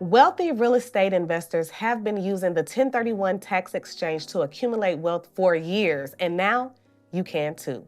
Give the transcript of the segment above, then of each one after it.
Wealthy real estate investors have been using the 1031 tax exchange to accumulate wealth for years, and now you can too.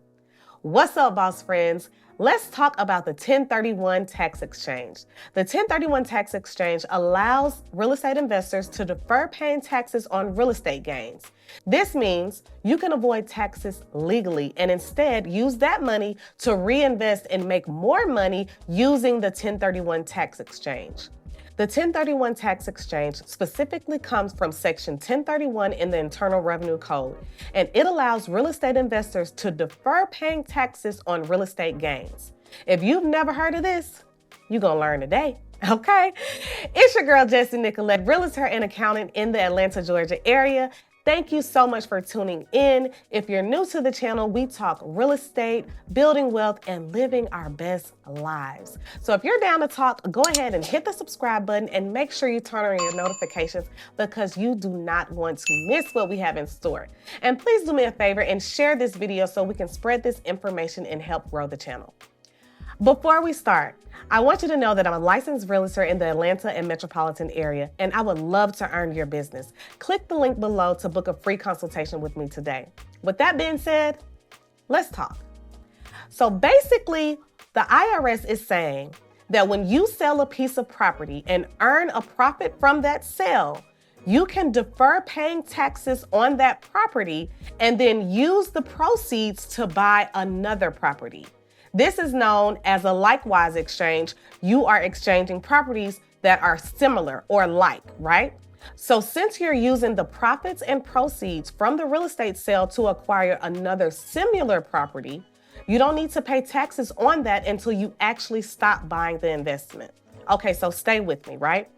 What's up, boss friends? Let's talk about the 1031 tax exchange. The 1031 tax exchange allows real estate investors to defer paying taxes on real estate gains. This means you can avoid taxes legally and instead use that money to reinvest and make more money using the 1031 tax exchange. The 1031 tax exchange specifically comes from Section 1031 in the Internal Revenue Code, and it allows real estate investors to defer paying taxes on real estate gains. If you've never heard of this, you're gonna learn today. Okay? It's your girl, Jessi Nicolette, realtor and accountant in the Atlanta, Georgia area. Thank you so much for tuning in. If you're new to the channel, we talk real estate, building wealth, and living our best lives. So if you're down to talk, go ahead and hit the subscribe button and make sure you turn on your notifications because you do not want to miss what we have in store. And please do me a favor and share this video so we can spread this information and help grow the channel. Before we start, I want you to know that I'm a licensed realtor in the Atlanta and metropolitan area, and I would love to earn your business. Click the link below to book a free consultation with me today. With that being said, let's talk. So basically, the IRS is saying that when you sell a piece of property and earn a profit from that sale, you can defer paying taxes on that property and then use the proceeds to buy another property. This is known as a likewise exchange. You are exchanging properties that are similar or like, right? So since you're using the profits and proceeds from the real estate sale to acquire another similar property, you don't need to pay taxes on that until you actually stop buying the investment. Okay, so stay with me, right?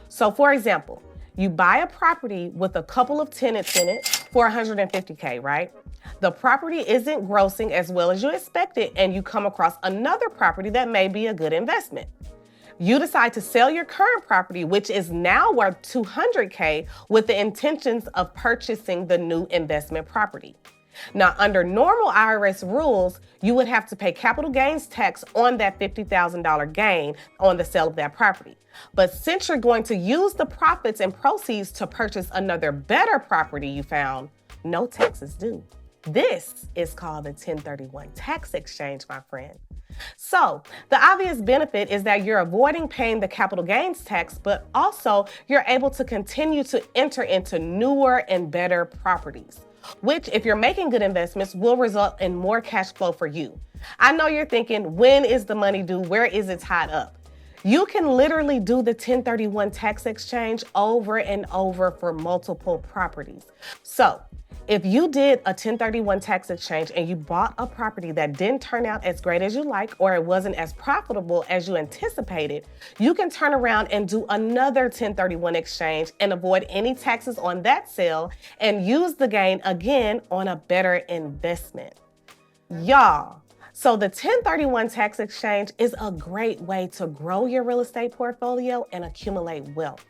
So for example, you buy a property with a couple of tenants in it for $150K, right? The property isn't grossing as well as you expected, and you come across another property that may be a good investment. You decide to sell your current property, which is now worth $200K, with the intentions of purchasing the new investment property. Now, under normal IRS rules, you would have to pay capital gains tax on that $50,000 gain on the sale of that property. But since you're going to use the profits and proceeds to purchase another better property you found, no taxes due. This is called the 1031 tax exchange, my friend. So the obvious benefit is that you're avoiding paying the capital gains tax, but also you're able to continue to enter into newer and better properties, which, if you're making good investments, will result in more cash flow for you. I know you're thinking, when is the money due? Where is it tied up? You can literally do the 1031 tax exchange over and over for multiple properties. So if you did a 1031 tax exchange and you bought a property that didn't turn out as great as you like, or it wasn't as profitable as you anticipated, you can turn around and do another 1031 exchange and avoid any taxes on that sale and use the gain again on a better investment. Y'all, so the 1031 tax exchange is a great way to grow your real estate portfolio and accumulate wealth.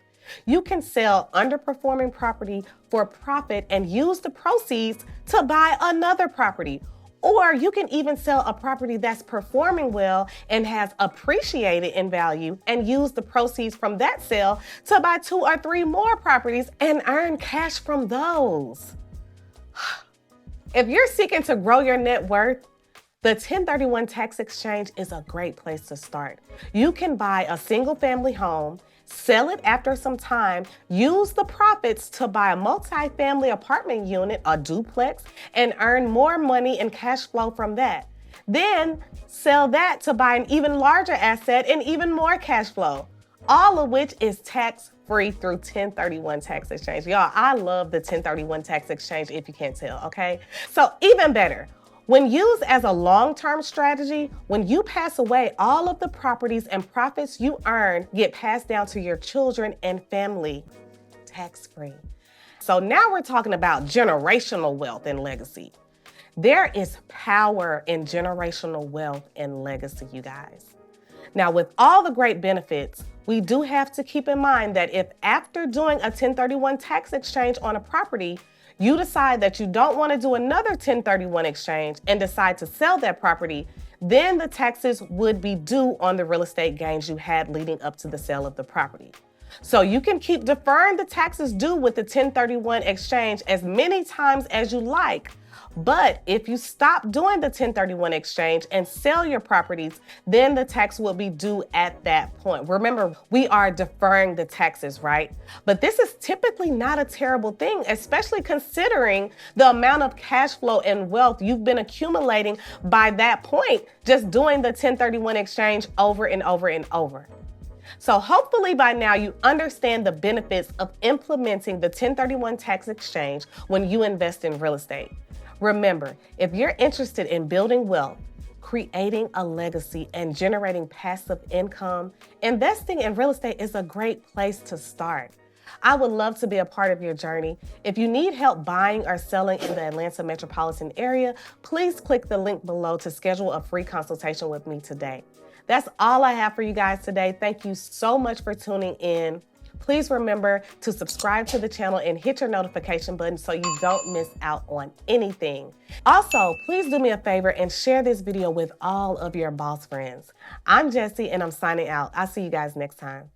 You can sell underperforming property for profit and use the proceeds to buy another property. Or you can even sell a property that's performing well and has appreciated in value and use the proceeds from that sale to buy 2 or 3 more properties and earn cash from those. If you're seeking to grow your net worth, the 1031 tax exchange is a great place to start. You can buy a single family home, sell it after some time, use the profits to buy a multi-family apartment unit, a duplex, and earn more money and cash flow from that. Then sell that to buy an even larger asset and even more cash flow, all of which is tax-free through 1031 tax exchange. Y'all, I love the 1031 tax exchange if you can't tell, okay? So even better, when used as a long-term strategy, when you pass away, all of the properties and profits you earn get passed down to your children and family, tax-free. So now we're talking about generational wealth and legacy. There is power in generational wealth and legacy, you guys. Now, with all the great benefits, we do have to keep in mind that if after doing a 1031 tax exchange on a property, you decide that you don't want to do another 1031 exchange and decide to sell that property, then the taxes would be due on the real estate gains you had leading up to the sale of the property. So you can keep deferring the taxes due with the 1031 exchange as many times as you like. But if you stop doing the 1031 exchange and sell your properties, then the tax will be due at that point. Remember, we are deferring the taxes, right? But this is typically not a terrible thing, especially considering the amount of cash flow and wealth you've been accumulating by that point, just doing the 1031 exchange over and over and over. So hopefully by now you understand the benefits of implementing the 1031 tax exchange when you invest in real estate. Remember, if you're interested in building wealth, creating a legacy, and generating passive income, investing in real estate is a great place to start. I would love to be a part of your journey. If you need help buying or selling in the Atlanta metropolitan area, please click the link below to schedule a free consultation with me today. That's all I have for you guys today. Thank you so much for tuning in. Please remember to subscribe to the channel and hit your notification button so you don't miss out on anything. Also, please do me a favor and share this video with all of your boss friends. I'm Jessi and I'm signing out. I'll see you guys next time.